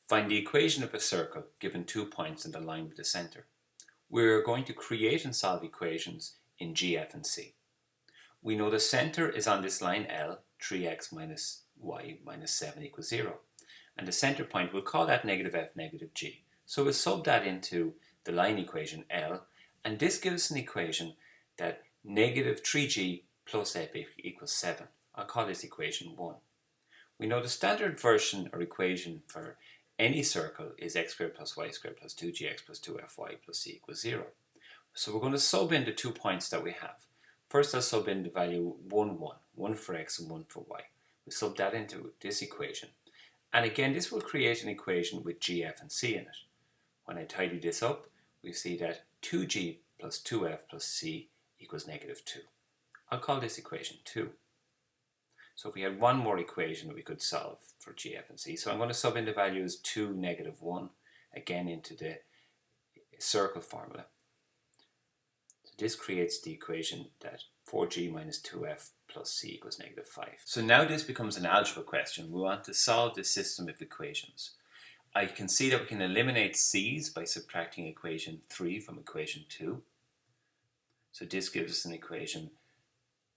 Find the equation of a circle given 2 points and a line with the centre. We're going to create and solve equations in G, F and C. We know the centre is on this line L, 3x minus y minus 7 equals 0. And the centre point, we'll call that negative f, negative g. So we'll sub that into the line equation L, and this gives us an equation that negative 3g plus f equals 7. I'll call this equation 1. We know the standard version or equation for any circle is x squared plus y squared plus 2gx plus 2fy plus c equals 0. So we're going to sub in the 2 points that we have. First I'll sub in the value 1, 1. 1 for x and 1 for y. We sub that into this equation. And again, this will create an equation with g, f and c in it. When I tidy this up, we see that 2g plus 2f plus c equals negative 2. I'll call this equation 2. So if we had one more equation we could solve for g, f and c. So I'm going to sub in the values 2, negative 1 again into the circle formula. So this creates the equation that 4g minus 2f plus c equals negative 5. So now this becomes an algebra question. We want to solve this system of equations. I can see that we can eliminate c's by subtracting equation 3 from equation 2. So this gives us an equation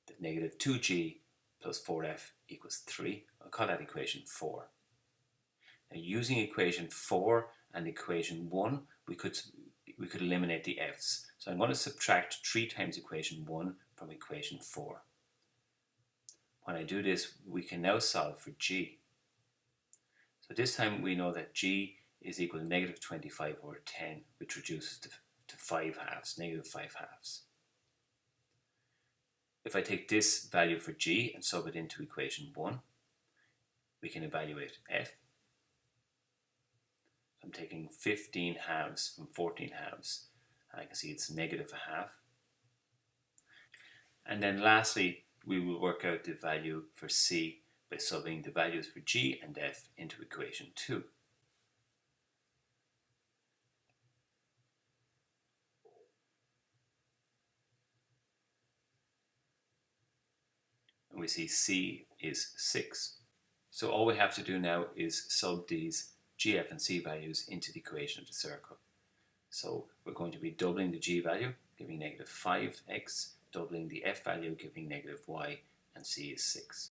that negative 2g plus 4f equals 3. I'll call that equation 4. Now using equation 4 and equation 1, we could eliminate the f's. So I'm going to subtract 3 times equation 1 from equation 4. When I do this, we can now solve for g. So this time we know that g is equal to negative 25 over 10, which reduces to 5 halves, negative 5 halves. If I take this value for g and sub it into equation 1, we can evaluate f. I'm taking 15 halves from 14 halves, and I can see it's negative a half. And then lastly, we will work out the value for c by subbing the values for g and f into equation 2. And we see c is 6. So all we have to do now is sub these g, f and c values into the equation of the circle. So we're going to be doubling the g value, giving negative 5x, doubling the f value, giving negative y, and c is 6.